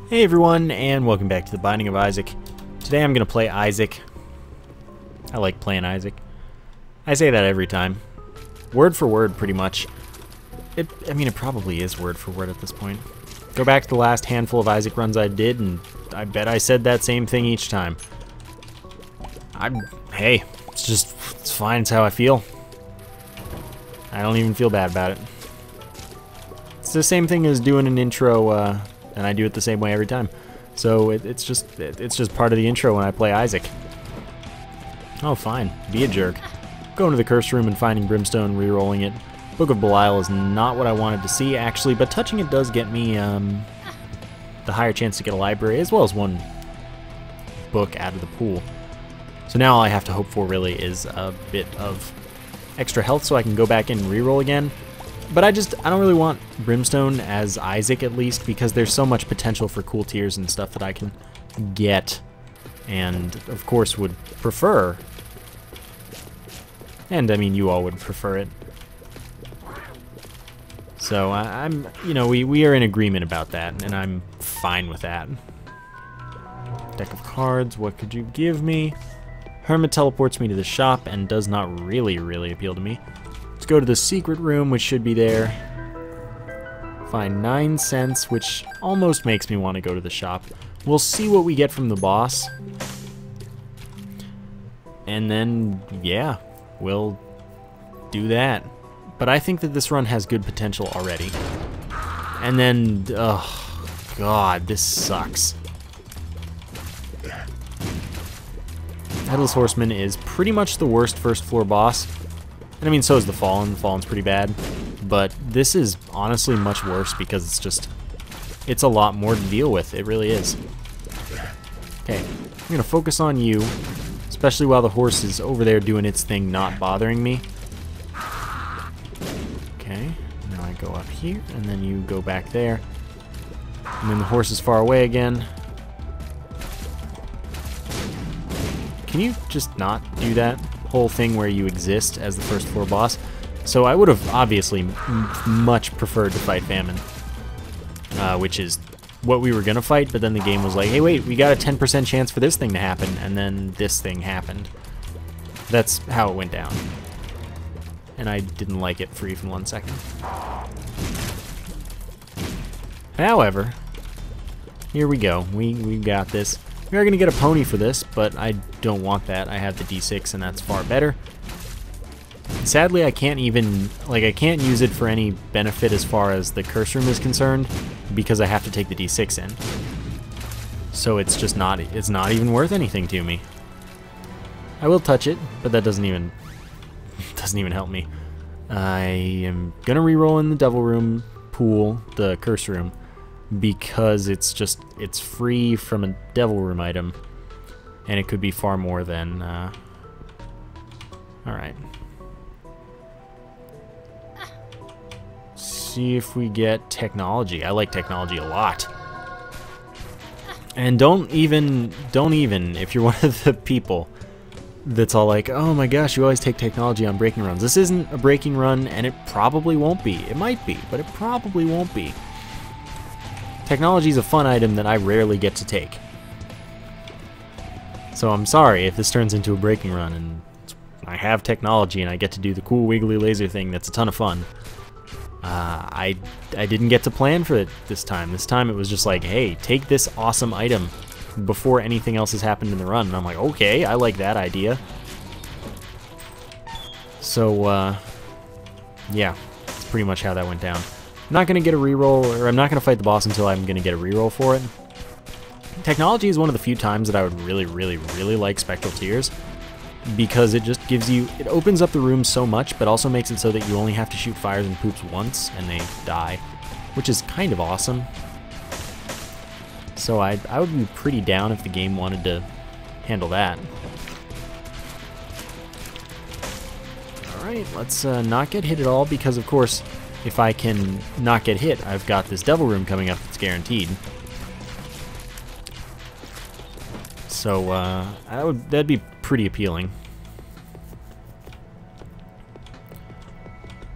Hey everyone, and welcome back to The Binding of Isaac. Today I'm going to play Isaac. I like playing Isaac. I say that every time. Word for word, pretty much. I mean, it probably is word for word at this point. Go back to the last handful of Isaac runs I did, and I bet I said that same thing each time. Hey, it's fine, it's how I feel. I don't even feel bad about it. It's the same thing as doing an intro, and I do it the same way every time. So it's just part of the intro when I play Isaac. Oh, fine. Be a jerk. Going to the curse room and finding Brimstone, re-rolling it. Book of Belial is not what I wanted to see, actually, but touching it does get me the higher chance to get a library, as well as one book out of the pool. So now all I have to hope for, really, is a bit of extra health so I can go back and re-roll again. But I don't really want Brimstone as Isaac, at least, because there's so much potential for cool tiers and stuff that I can get, and of course would prefer. And I mean, you all would prefer it. So we are in agreement about that, and I'm fine with that. Deck of cards, what could you give me? Hermit teleports me to the shop and does not really appeal to me. Let's go to the secret room, which should be there. Find 9 cents, which almost makes me want to go to the shop. We'll see what we get from the boss. And then, yeah, we'll do that. But I think that this run has good potential already. And then, oh god, this sucks. Headless Horseman is pretty much the worst first floor boss. And I mean, so is the Fallen. The Fallen's pretty bad. But this is honestly much worse because it's a lot more to deal with. It really is. Okay, I'm going to focus on you, especially while the horse is over there doing its thing, not bothering me. Okay, now I go up here, and then you go back there. And then the horse is far away again. Can you just not do that whole thing where you exist as the first floor boss? So I would have obviously much preferred to fight Famine, which is what we were going to fight, but then the game was like, hey wait, we got a 10% chance for this thing to happen, and then this thing happened. That's how it went down. And I didn't like it for even 1 second. However, here we go. We got this. We are going to get a pony for this, but I don't want that. I have the D6, and that's far better. Sadly, I can't even, I can't use it for any benefit as far as the curse room is concerned, because I have to take the D6 in. So it's just not, it's not even worth anything to me. I will touch it, but that doesn't even help me. I am going to reroll in the Devil Room pool, the curse room, because it's free from a Devil Room item, and it could be far more than, alright. See if we get technology. I like technology a lot. And don't even, if you're one of the people that's all like, oh my gosh, you always take technology on breaking runs. This isn't a breaking run, and it probably won't be. It might be, but it probably won't be. Technology is a fun item that I rarely get to take. So I'm sorry if this turns into a breaking run and I have technology and I get to do the cool wiggly laser thing. That's a ton of fun. I didn't get to plan for it this time. This time it was just like, hey, take this awesome item before anything else has happened in the run. And I'm like, okay, I like that idea. So, yeah, that's pretty much how that went down. I'm not going to get a reroll, or I'm not going to fight the boss until I'm going to get a reroll for it. Technology is one of the few times that I would really like Spectral Tears, because it just gives you, it opens up the room so much, but also makes it so that you only have to shoot fires and poops once, and they die, which is kind of awesome. So I would be pretty down if the game wanted to handle that. Alright, let's not get hit at all, because of course, if I can not get hit, I've got this Devil Room coming up that's guaranteed. So that'd be pretty appealing.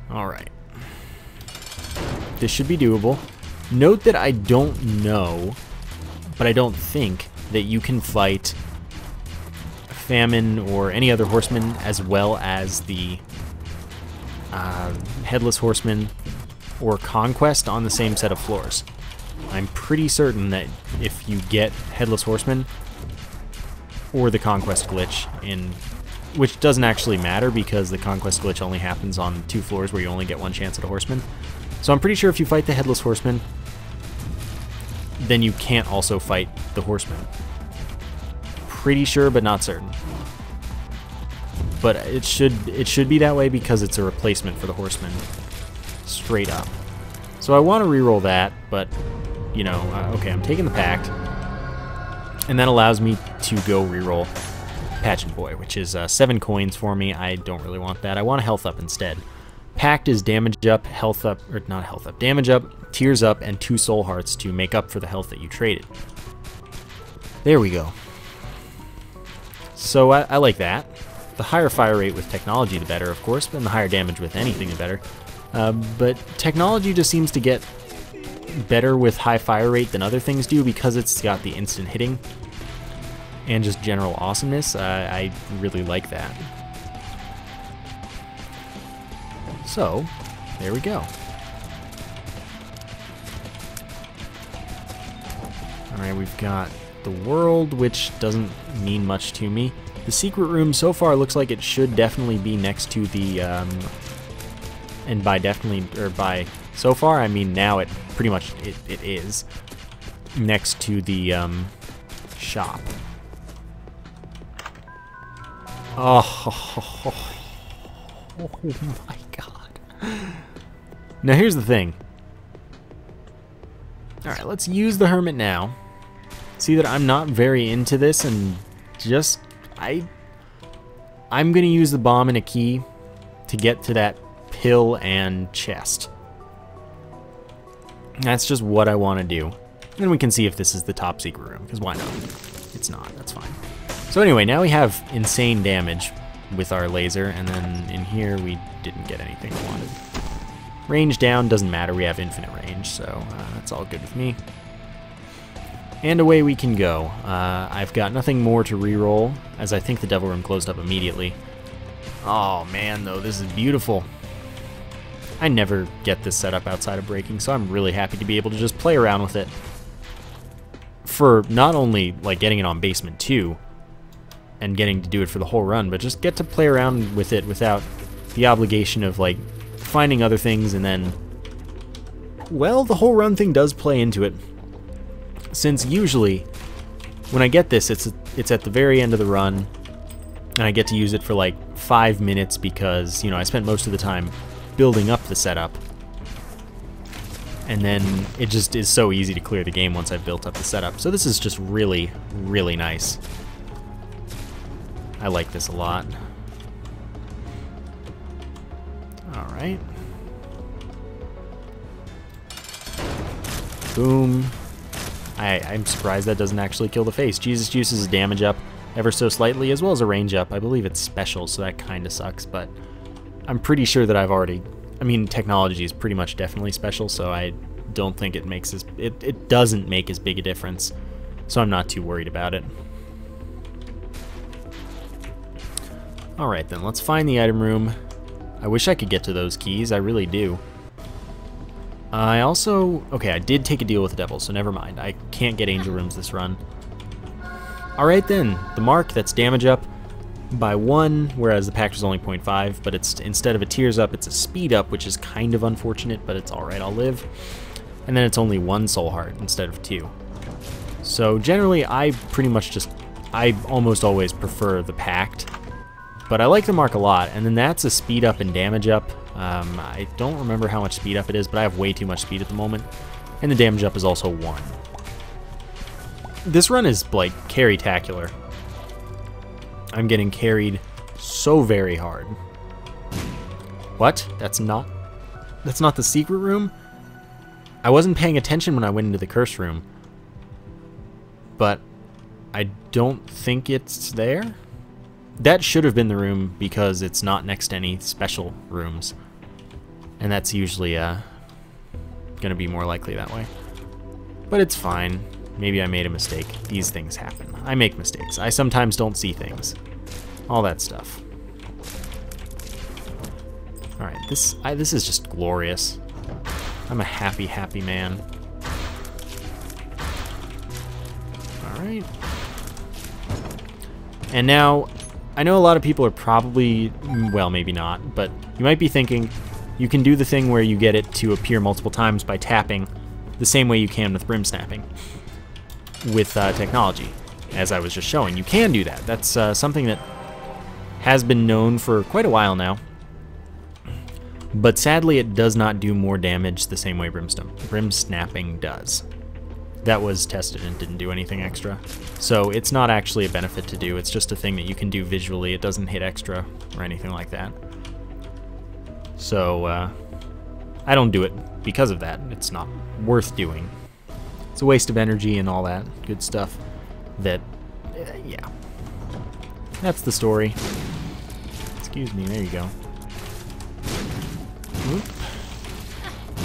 Alright. This should be doable. Note that I don't know but I don't think that you can fight Famine or any other horseman as well as the Headless Horseman or Conquest on the same set of floors. I'm pretty certain that if you get Headless Horseman or the Conquest glitch in, which doesn't actually matter because the Conquest glitch only happens on 2 floors where you only get 1 chance at a horseman. So I'm pretty sure if you fight the Headless Horseman, then you can't also fight the horseman. Pretty sure, but not certain. But it should be that way because it's a replacement for the horseman, straight up. So I want to reroll that, but you know, okay, I'm taking the pact, and that allows me to go reroll Pageant Boy, which is 7 coins for me. I don't really want that. I want a health up instead. Pact is damage up, health up, or not health up, damage up, tears up, and 2 soul hearts to make up for the health that you traded. There we go. So I like that. The higher fire rate with technology, the better, of course, and the higher damage with anything, the better. But technology just seems to get better with high fire rate than other things do because it's got the instant hitting and just general awesomeness. I really like that. So, there we go. Alright, we've got the world, which doesn't mean much to me. The secret room so far looks like it should definitely be next to the, and by definitely, or by so far, I mean now it pretty much, it is next to the, shop. Oh my god. Now here's the thing. Alright, let's use the Hermit now. See that I'm not very into this and just, I'm gonna use the bomb and a key to get to that pill and chest. That's just what I want to do. And we can see if this is the top secret room, because why not? It's not, that's fine. So anyway, now we have insane damage with our laser, and then in here we didn't get anything we wanted. Range down, doesn't matter, we have infinite range, so that's all good with me. And away we can go. I've got nothing more to reroll, as I think the Devil Room closed up immediately. Oh man, though, this is beautiful. I never get this setup outside of breaking, so I'm really happy to be able to just play around with it. For not only like getting it on Basement 2, and getting to do it for the whole run, but just get to play around with it without the obligation of like finding other things and then, well, the whole run thing does play into it. Since usually, when I get this, it's at the very end of the run, and I get to use it for like 5 minutes because, you know, I spent most of the time building up the setup. And then it just is so easy to clear the game once I've built up the setup. So this is just really, really nice. I like this a lot. Alright. Boom. I'm surprised that doesn't actually kill the face. Jesus Juice is damage up ever so slightly, as well as a range up. I believe it's special, so that kind of sucks, but I'm pretty sure that I've already... I mean, technology is pretty much definitely special, so I don't think it makes as... It doesn't make as big a difference, so I'm not too worried about it. Alright then, let's find the item room. I wish I could get to those keys, I really do. I also... Okay, I did take a deal with the devil, so never mind. I can't get angel rooms this run. Alright then, the mark, that's damage up by 1, whereas the pact was only 0.5, but it's instead of a tears up, it's a speed up, which is kind of unfortunate, but it's alright, I'll live. And then it's only 1 soul heart instead of 2. So generally, I pretty much just... I almost always prefer the pact, but I like the mark a lot, and then that's a speed up and damage up. I don't remember how much speed up it is, but I have way too much speed at the moment. And the damage up is also 1. This run is, like, carry-tacular. I'm getting carried so very hard. What? That's not the secret room? I wasn't paying attention when I went into the curse room. But I don't think it's there? That should have been the room because it's not next to any special rooms. And that's usually gonna be more likely that way. But it's fine. Maybe I made a mistake. These things happen. I make mistakes. I sometimes don't see things. All that stuff. Alright, this is just glorious. I'm a happy, happy man. Alright. And now, I know a lot of people are probably, well, maybe not, but you might be thinking, you can do the thing where you get it to appear multiple times by tapping the same way you can with brim snapping with technology. As I was just showing, you can do that. That's something that has been known for quite a while now. But sadly, it does not do more damage the same way brim snapping does. That was tested and didn't do anything extra. So it's not actually a benefit to do, it's just a thing that you can do visually. It doesn't hit extra or anything like that. So I don't do it because of that. It's not worth doing. It's a waste of energy and all that good stuff. That, yeah. That's the story. Excuse me, there you go. Oop.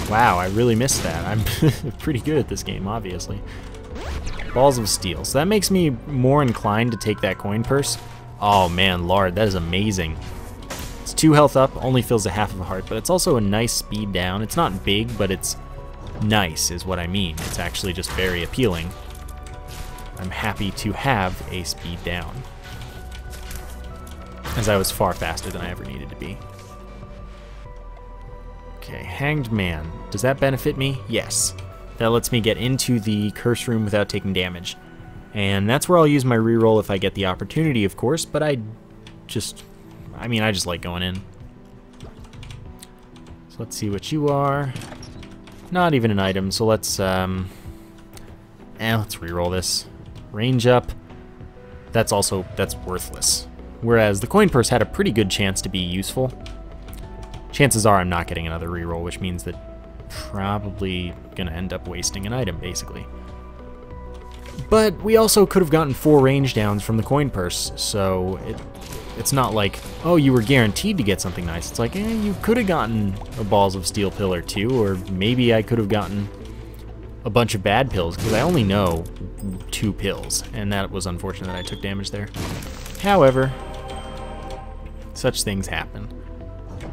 Wow, I really missed that. I'm pretty good at this game, obviously. Balls of steel. So that makes me more inclined to take that coin purse. Oh man, Lord, that is amazing. It's 2 health up, only fills a half of a heart, but it's also a nice speed down. It's not big, but it's nice is what I mean. It's actually just very appealing. I'm happy to have a speed down, as I was far faster than I ever needed to be. Okay, Hanged Man. Does that benefit me? Yes. That lets me get into the curse room without taking damage. And that's where I'll use my reroll if I get the opportunity, of course, but I just like going in. So let's see what you are. Not even an item, so let's reroll this. Range up. That's worthless. Whereas the coin purse had a pretty good chance to be useful. Chances are I'm not getting another reroll, which means that probably gonna end up wasting an item, basically. But we also could have gotten 4 range downs from the coin purse, so it's not like, oh, you were guaranteed to get something nice. It's like, you could have gotten a Balls of Steel pill or 2, or maybe I could have gotten a bunch of bad pills, because I only know 2 pills, and that was unfortunate that I took damage there. However, such things happen.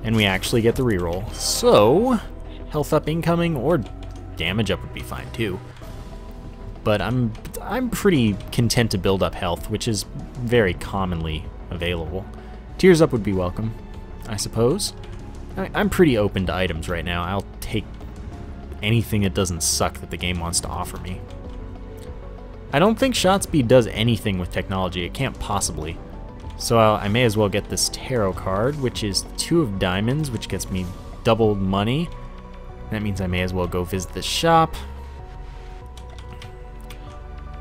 And we actually get the reroll. So, health up incoming or damage up would be fine too. But I'm pretty content to build up health, which is very commonly available. Tears up would be welcome, I suppose. I'm pretty open to items right now. I'll take anything that doesn't suck that the game wants to offer me. I don't think shot speed does anything with technology. It can't possibly. So I may as well get this tarot card, which is 2 of diamonds, which gets me double money. That means I may as well go visit the shop.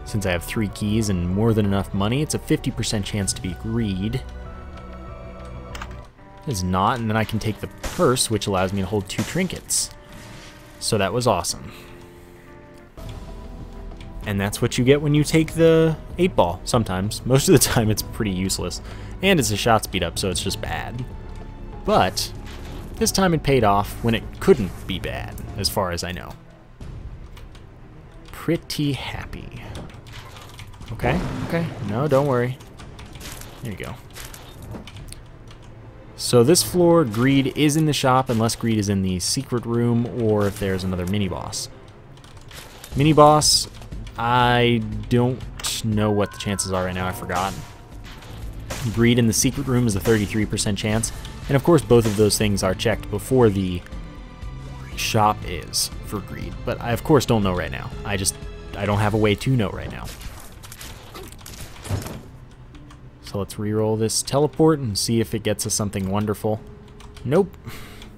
Since I have 3 keys and more than enough money, it's a 50% chance to be greed. It's not, and then I can take the purse, which allows me to hold 2 trinkets. So that was awesome. And that's what you get when you take the 8-ball, sometimes. Most of the time it's pretty useless. And it's a shot speed up, so it's just bad. But this time it paid off when it couldn't be bad, as far as I know. Pretty happy. Okay, okay. No, don't worry. There you go. So this floor, greed is in the shop, unless greed is in the secret room, or if there's another mini-boss. Mini-boss, I don't know what the chances are right now, I forgot. Greed in the secret room is a 33% chance, and of course both of those things are checked before the shop is for greed, but I of course don't know right now. I don't have a way to know right now. So let's reroll this teleport and see if it gets us something wonderful. Nope,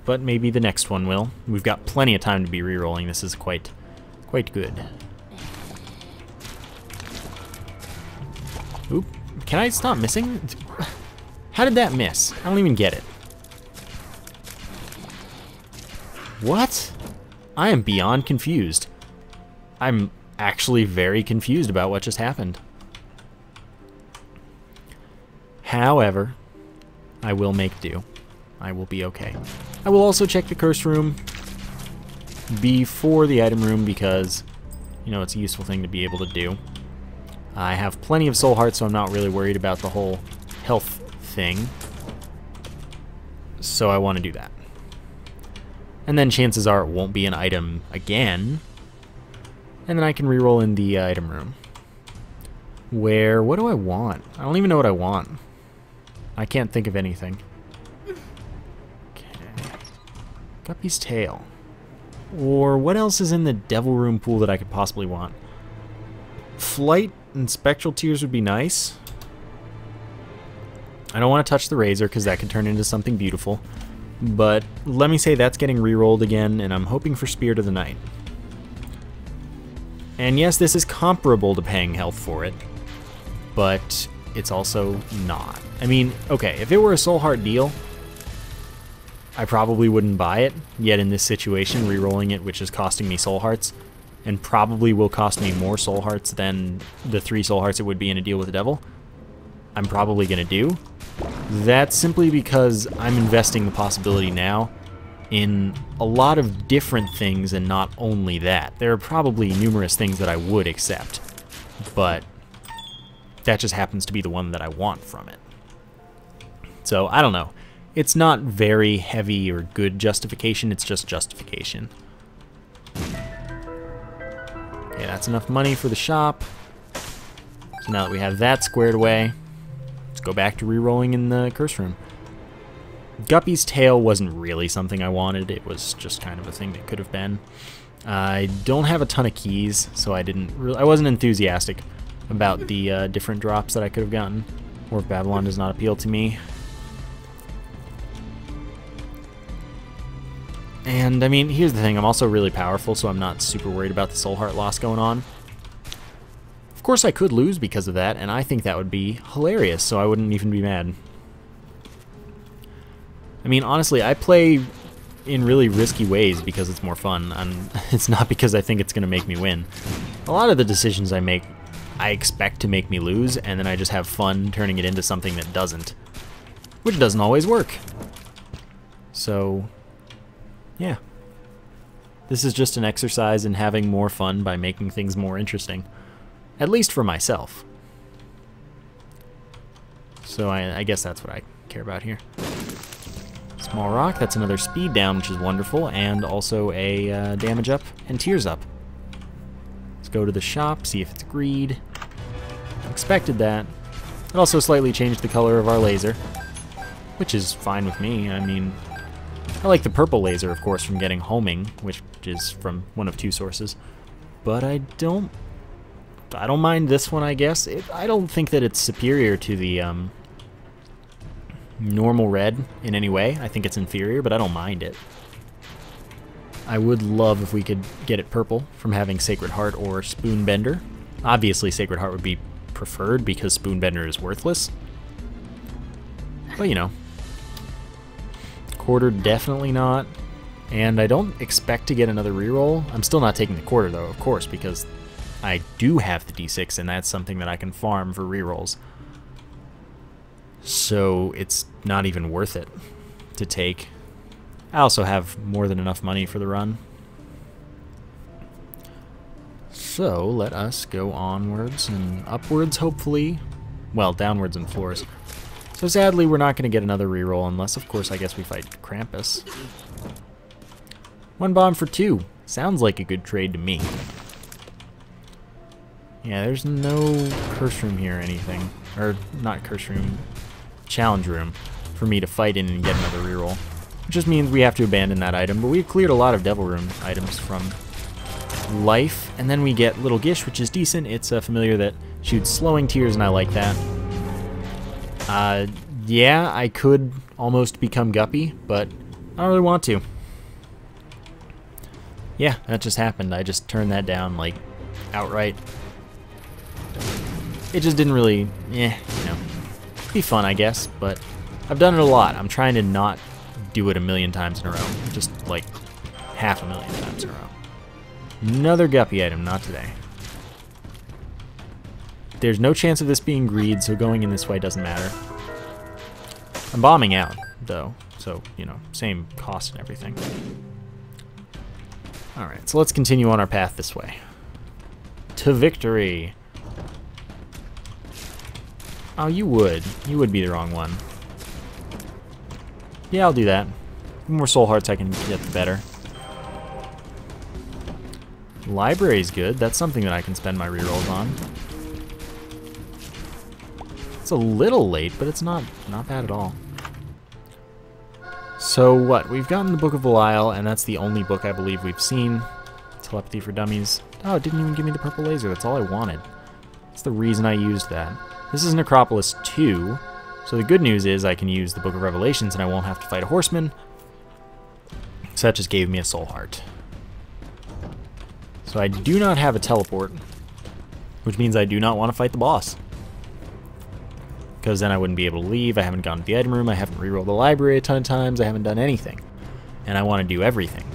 but maybe the next one will. We've got plenty of time to be rerolling. This is quite good. Oop, can I stop missing? How did that miss? I don't even get it. What? I am beyond confused. I'm actually very confused about what just happened. However, I will make do. I will be okay. I will also check the curse room before the item room because, you know, it's a useful thing to be able to do. I have plenty of soul hearts, so I'm not really worried about the whole health thing. So I want to do that. And then chances are it won't be an item again. And then I can reroll in the item room. Where, what do I want? I don't even know what I want. I can't think of anything. Okay. Guppy's tail. Or what else is in the devil room pool that I could possibly want? Flight and spectral tears would be nice. I don't want to touch the razor because that could turn into something beautiful. But let me say that's getting rerolled again, and I'm hoping for Spirit of the Night. And yes, this is comparable to paying health for it, but it's also not. I mean, okay, if it were a soul heart deal, I probably wouldn't buy it, yet in this situation, rerolling it, which is costing me soul hearts, and probably will cost me more soul hearts than the 3 soul hearts it would be in a deal with the devil, I'm probably going to do. That's simply because I'm investing the possibility now in a lot of different things and not only that. There are probably numerous things that I would accept, but that just happens to be the one that I want from it. So, I don't know. It's not very heavy or good justification, it's just justification. Okay, that's enough money for the shop. So now that we have that squared away, let's go back to rerolling in the curse room. Guppy's tail wasn't really something I wanted, it was just kind of a thing that could have been. I don't have a ton of keys, so I wasn't enthusiastic about the different drops that I could have gotten. Or if Babylon does not appeal to me. And, I mean, here's the thing, I'm also really powerful, so I'm not super worried about the soul heart loss going on. Of course I could lose because of that, and I think that would be hilarious, so I wouldn't even be mad. I mean, honestly, I play in really risky ways because it's more fun, and it's not because I think it's going to make me win. A lot of the decisions I make, I expect to make me lose, and then I just have fun turning it into something that doesn't. Which doesn't always work. So, yeah. This is just an exercise in having more fun by making things more interesting. At least for myself. So I guess that's what I care about here. Small rock, that's another speed down, which is wonderful, and also a damage up and tears up. Let's go to the shop, see if it's greed. Expected that. It also slightly changed the color of our laser, which is fine with me. I mean, I like the purple laser, of course, from getting homing, which is from one of 2 sources. But I don't mind this one, I guess. I don't think that it's superior to the normal red in any way. I think it's inferior, but I don't mind it. I would love if we could get it purple from having Sacred Heart or Spoonbender. Obviously, Sacred Heart would be preferred because Spoonbender is worthless. But, you know. Quarter, definitely not. And I don't expect to get another reroll. I'm still not taking the quarter, though, of course, because I do have the D6, and that's something that I can farm for rerolls. So it's not even worth it to take. I also have more than enough money for the run. So let us go onwards and upwards, hopefully. Well, downwards and floors. So sadly, we're not going to get another reroll unless, of course, I guess we fight Krampus. 1 bomb for 2. Sounds like a good trade to me. Yeah, there's no curse room here or anything. Or, not curse room, challenge room for me to fight in and get another reroll. Which just means we have to abandon that item, but we've cleared a lot of Devil Room items from life. And then we get Little Gish, which is decent. It's a familiar that shoots Slowing Tears, and I like that. Yeah, I could almost become Guppy, but I don't really want to. Yeah, that just happened. I just turned that down, like, outright. It just didn't really, you know, be fun, I guess, but I've done it a lot. I'm trying to not do it a million times in a row, just like half a million times in a row. Another Guppy item, not today. There's no chance of this being greed, so going in this way doesn't matter. I'm bombing out, though, so, you know, same cost and everything. Alright, so let's continue on our path this way. to victory. Oh, you would. You would be the wrong one. Yeah, I'll do that. The more soul hearts I can get, the better. Library's good. That's something that I can spend my rerolls on. It's a little late, but it's not bad at all. So what? We've gotten the Book of Belial, and that's the only book I believe we've seen. Telepathy for Dummies. Oh, it didn't even give me the purple laser. That's all I wanted. That's the reason I used that. This is Necropolis 2, so the good news is I can use the Book of Revelations and I won't have to fight a horseman. So that just gave me a soul heart. So I do not have a teleport, which means I do not want to fight the boss. Because then I wouldn't be able to leave, I haven't gone to the item room, I haven't rerolled the library a ton of times, I haven't done anything. And I want to do everything.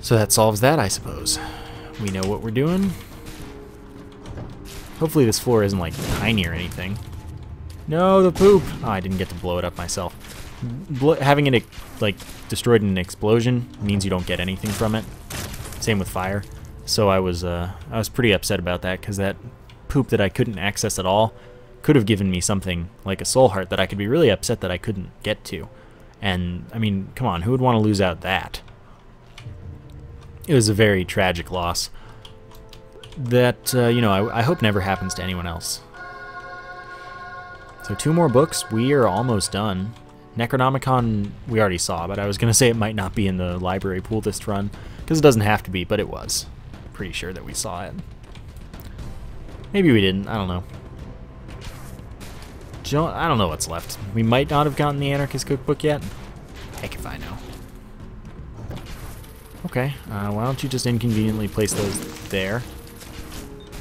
So that solves that, I suppose. We know what we're doing. Hopefully this floor isn't like tiny or anything. No, the poop! Oh, I didn't get to blow it up myself. Having it like destroyed in an explosion means you don't get anything from it. Same with fire. So I was pretty upset about that because that poop that I couldn't access at all could have given me something like a soul heart that I could be really upset that I couldn't get to. And I mean, come on, who would want to lose out that? It was a very tragic loss that, you know, I hope never happens to anyone else. So 2 more books, we are almost done. Necronomicon we already saw, but I was going to say it might not be in the library pool this run, because it doesn't have to be, but it was. Pretty sure that we saw it. Maybe we didn't, I don't know. I don't know what's left. We might not have gotten the Anarchist Cookbook yet. Heck if I know. Okay, why don't you just inconveniently place those there?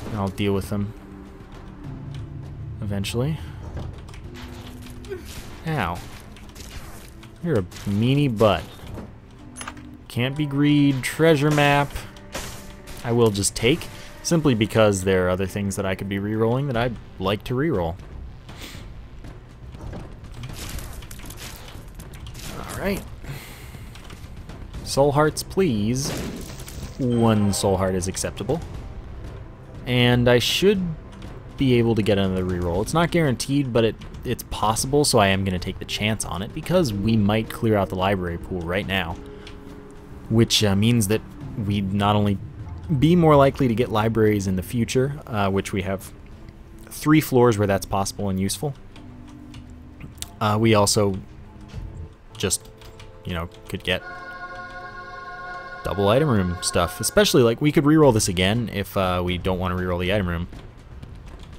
And I'll deal with them eventually. Ow. You're a meanie butt. Can't be greed, treasure map. I will just take, simply because there are other things that I could be re-rolling that I'd like to re-roll. Alright. Soul hearts, please. 1 soul heart is acceptable. And I should be able to get another reroll. It's not guaranteed, but it's possible, so I am going to take the chance on it because we might clear out the library pool right now. Which means that we'd not only be more likely to get libraries in the future, which we have 3 floors where that's possible and useful. We also just, you know, could get double item room stuff, especially like we could reroll this again if we don't want to reroll the item room,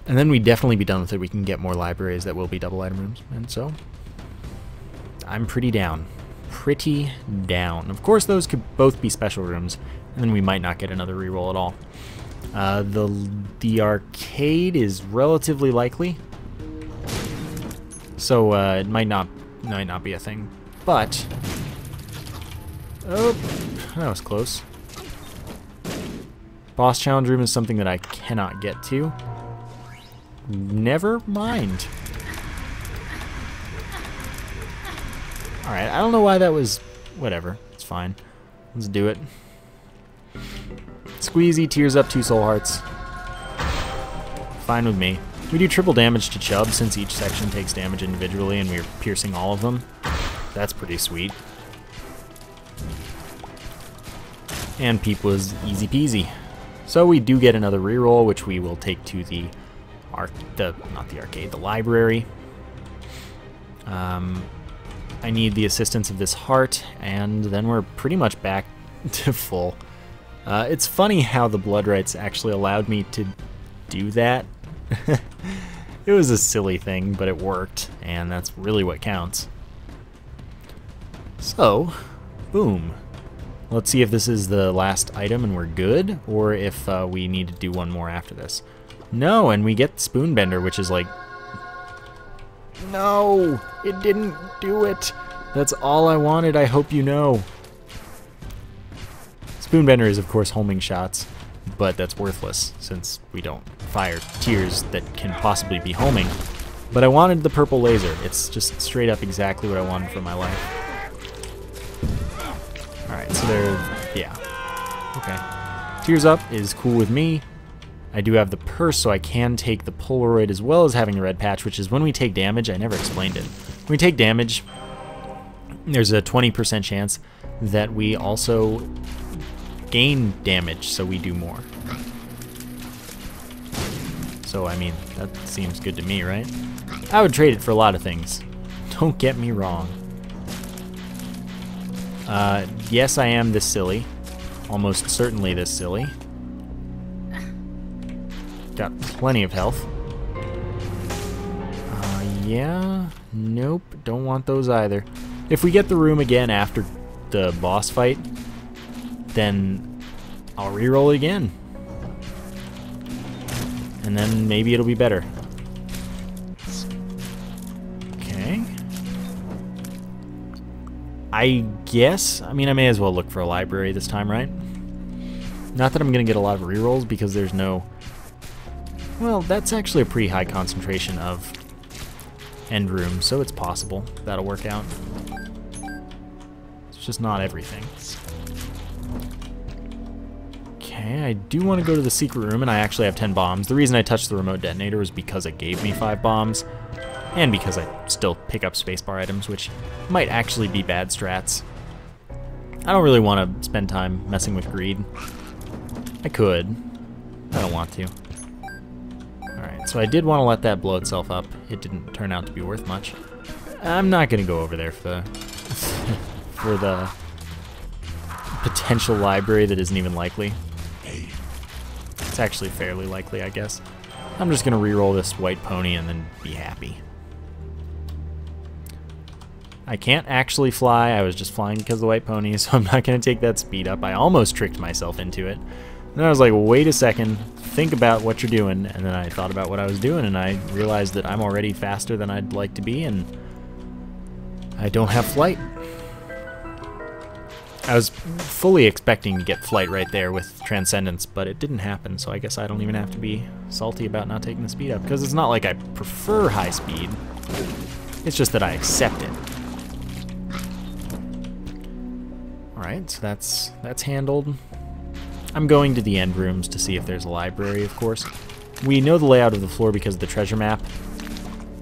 and then we'd definitely be done with it. We can get more libraries that will be double item rooms, and so I'm pretty down. Of course those could both be special rooms, and then we might not get another reroll at all. The arcade is relatively likely, so it might not be a thing, but oh, that was close. Boss challenge room is something that I cannot get to. Never mind. Alright, I don't know why that was... Whatever, it's fine. Let's do it. Squeezy tears up 2 soul hearts. Fine with me. We do triple damage to Chubb since each section takes damage individually and we're piercing all of them. That's pretty sweet. And Peep was easy peasy. So we do get another reroll, which we will take to the library. I need the assistance of this heart, and then we're pretty much back to full. It's funny how the blood rights actually allowed me to do that. It was a silly thing, but it worked, and that's really what counts. So, boom. Let's see if this is the last item and we're good, or if we need to do one more after this. No, and we get Spoonbender, which is like... No! It didn't do it! That's all I wanted, I hope you know. Spoonbender is, of course, homing shots, but that's worthless, since we don't fire tears that can possibly be homing. But I wanted the purple laser. It's just straight up exactly what I wanted for my life. Alright, so they're... yeah. Okay. Tears Up is cool with me. I do have the purse, so I can take the Polaroid as well as having the red patch, which is when we take damage. I never explained it. When we take damage, there's a 20% chance that we also gain damage, so we do more. So, I mean, that seems good to me, right? I would trade it for a lot of things. Don't get me wrong. Yes, I am this silly. Almost certainly this silly. Got plenty of health. Yeah. Nope. Don't want those either. If we get the room again after the boss fight, then I'll reroll it again. And then maybe it'll be better. Okay. I guess, I mean, I may as well look for a library this time, right? Not that I'm going to get a lot of rerolls because there's no... Well, that's actually a pretty high concentration of end rooms, so it's possible that'll work out. It's just not everything. Okay, I do want to go to the secret room, and I actually have 10 bombs. The reason I touched the remote detonator was because it gave me 5 bombs, and because I still pick up spacebar items, which might actually be bad strats. I don't really want to spend time messing with greed. I could. I don't want to. Alright, so I did want to let that blow itself up. It didn't turn out to be worth much. I'm not going to go over there for the for the potential library that isn't even likely. It's actually fairly likely, I guess. I'm just going to reroll this white pony and then be happy. I can't actually fly. I was just flying because of the white pony, so I'm not going to take that speed up. I almost tricked myself into it. And I was like, wait a second, think about what you're doing. And then I thought about what I was doing, and I realized that I'm already faster than I'd like to be, and I don't have flight. I was fully expecting to get flight right there with Transcendence, but it didn't happen, so I guess I don't even have to be salty about not taking the speed up, because it's not like I prefer high speed. It's just that I accept it. Alright, so that's handled. I'm going to the end rooms to see if there's a library, of course. We know the layout of the floor because of the treasure map.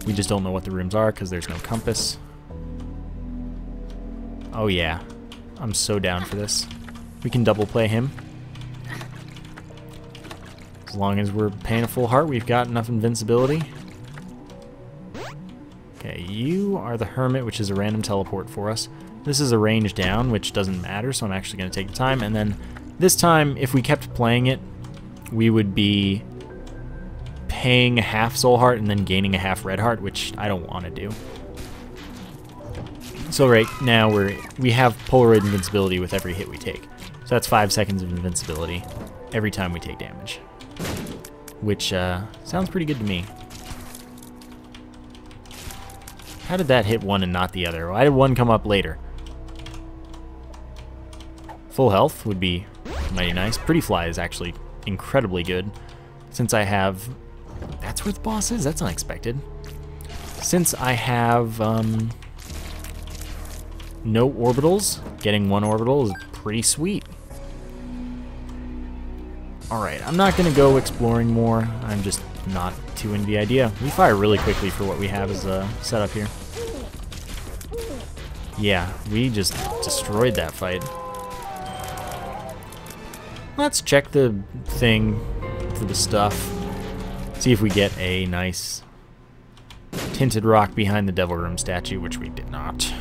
We just don't know what the rooms are because there's no compass. Oh yeah, I'm so down for this. We can double play him. As long as we're paying a full heart, we've got enough invincibility. Okay, you are the Hermit, which is a random teleport for us. This is a range down, which doesn't matter, so I'm actually going to take the time. And then this time, if we kept playing it, we would be paying a half soul heart and then gaining a half red heart, which I don't want to do. So right now we have Polaroid invincibility with every hit we take. So that's 5 seconds of invincibility every time we take damage, which sounds pretty good to me. How did that hit one and not the other? Why did one come up later? Full health would be mighty nice. Pretty Fly is actually incredibly good. Since I have... That's where the boss is? That's unexpected. Since I have no orbitals, getting one orbital is pretty sweet. Alright, I'm not going to go exploring more. I'm just not too into the idea. We fire really quickly for what we have as a setup here. Yeah, we just destroyed that fight. Let's check the thing for the stuff. See if we get a nice tinted rock behind the Devil Room statue, which we did not.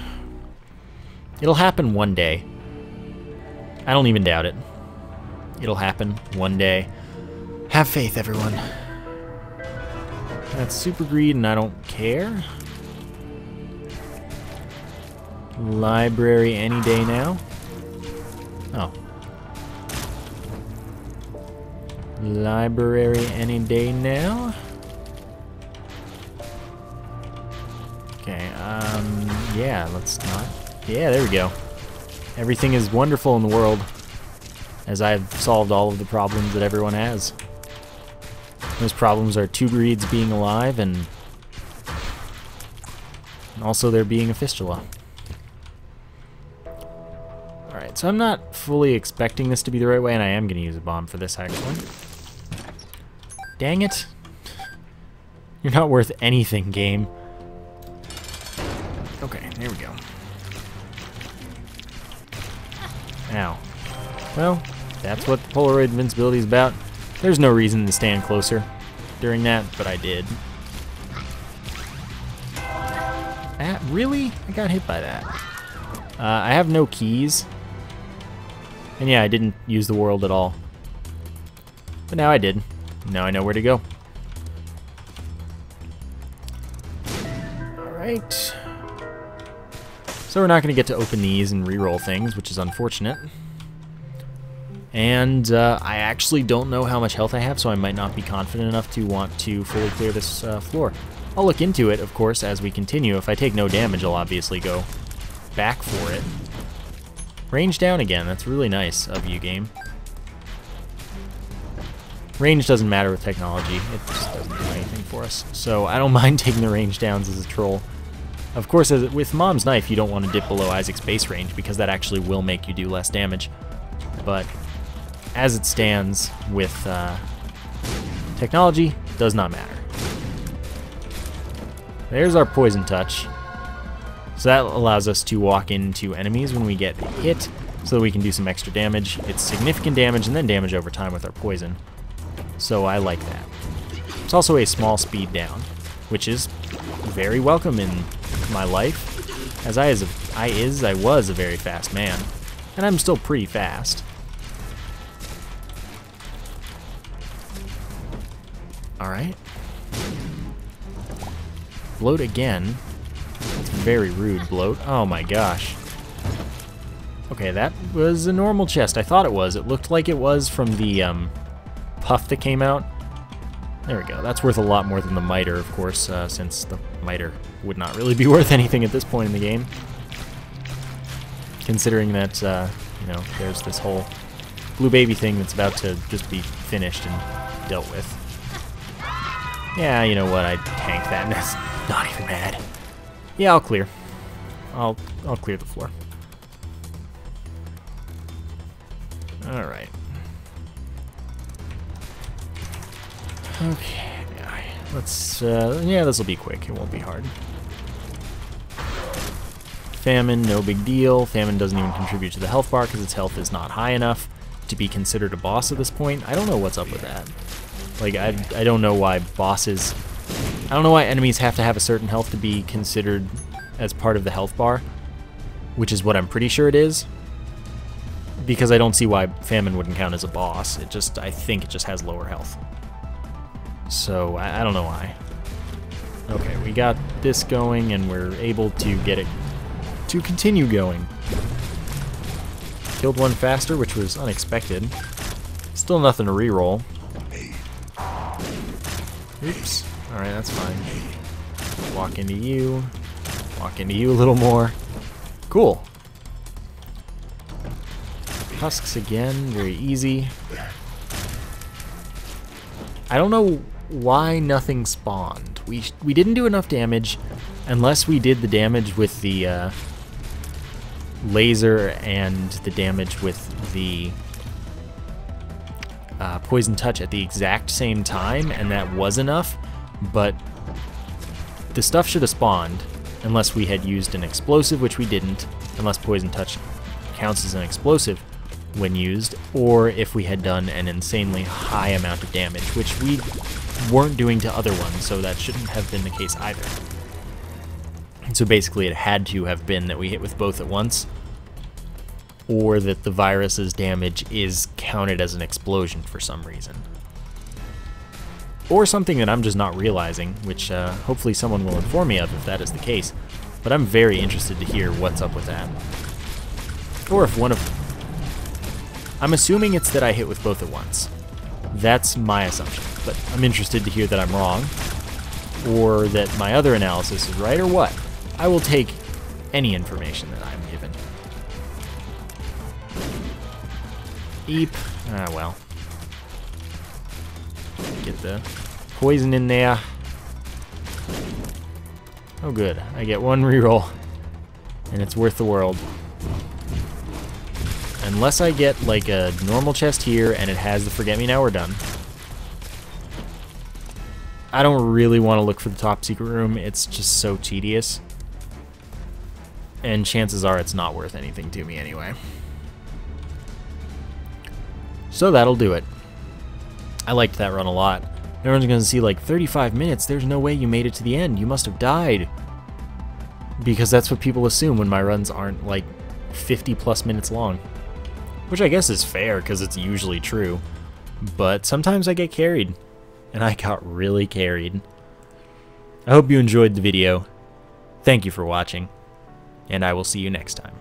It'll happen one day. I don't even doubt it. It'll happen one day. Have faith, everyone. That's super greed, and I don't care. Library any day now. Oh. Library any day now. Okay, yeah, let's not. Yeah, there we go. Everything is wonderful in the world, as I've solved all of the problems that everyone has. Those problems are 2 greeds being alive, and also there being a fistula. Alright, Alright, so I'm not fully expecting this to be the right way, and I am going to use a bomb for this, actually. Dang it. You're not worth anything, game. Okay, there we go. Ow. Well, that's what the Polaroid invincibility is about. There's no reason to stand closer during that, but I did. Really? I got hit by that. I have no keys. And yeah, I didn't use the world at all. But now I did. Now I know where to go. Alright. So we're not going to get to open these and re-roll things, which is unfortunate. And I actually don't know how much health I have, so I might not be confident enough to want to fully clear this floor. I'll look into it, of course, as we continue. If I take no damage, I'll obviously go back for it. Range down again. That's really nice of you, game. Range doesn't matter with technology. It just doesn't do anything for us. So I don't mind taking the range downs as a troll. Of course, with Mom's Knife, you don't want to dip below Isaac's base range because that actually will make you do less damage. But as it stands with technology, it does not matter. There's our poison touch. So that allows us to walk into enemies when we get hit so that we can do some extra damage. It's significant damage and then damage over time with our poison. So I like that. It's also a small speed down, which is very welcome in my life, as I was a very fast man, and I'm still pretty fast. Alright. Bloat again. That's very rude, Bloat. Oh my gosh. Okay, that was a normal chest. I thought it was. It looked like it was from the puff that came out. There we go. That's worth a lot more than the miter, of course, since the miter would not really be worth anything at this point in the game. Considering that, you know, there's this whole blue baby thing that's about to just be finished and dealt with. Yeah, you know what? I tanked that, and that's not even bad. Yeah, I'll clear. I'll clear the floor. All right. Okay. Let's. Yeah, this will be quick. It won't be hard. Famine, no big deal. Famine doesn't even contribute to the health bar because its health is not high enough to be considered a boss at this point. I don't know what's up with that. Like, I don't know why bosses... I don't know why enemies have to have a certain health to be considered as part of the health bar, which is what I'm pretty sure it is, because I don't see why Famine wouldn't count as a boss. It just, I think it just has lower health. So, I don't know why. Okay, we got this going, and we're able to get it to continue going. Killed one faster, which was unexpected. Still nothing to reroll. Oops. Alright, that's fine. Walk into you. Walk into you a little more. Cool. Husks again, very easy. I don't know why nothing spawned. We didn't do enough damage unless we did the damage with the laser and the damage with the poison touch at the exact same time, and that was enough, but the stuff should have spawned unless we had used an explosive, which we didn't, unless poison touch counts as an explosive when used, or if we had done an insanely high amount of damage, which we weren't doing to other ones, so that shouldn't have been the case either. And so basically it had to have been that we hit with both at once, or that the virus's damage is counted as an explosion for some reason. Or something that I'm just not realizing, which hopefully someone will inform me of if that is the case. But I'm very interested to hear what's up with that. Or if one of... I'm assuming it's that I hit with both at once. That's my assumption, but I'm interested to hear that I'm wrong, or that my other analysis is right, or what. I will take any information that I'm given. Eep. Ah, well. Get the poison in there. Oh good, I get one reroll, and it's worth the world. unless I get like a normal chest here and it has the Forget Me Now, we're done. I don't really want to look for the top secret room. It's just so tedious. And chances are it's not worth anything to me anyway. So that'll do it. I liked that run a lot. Everyone's going to see like 35 minutes. There's no way you made it to the end. You must have died. Because that's what people assume when my runs aren't like 50 plus minutes long. Which I guess is fair because it's usually true. But sometimes I get carried. And I got really carried. I hope you enjoyed the video. Thank you for watching. And I will see you next time.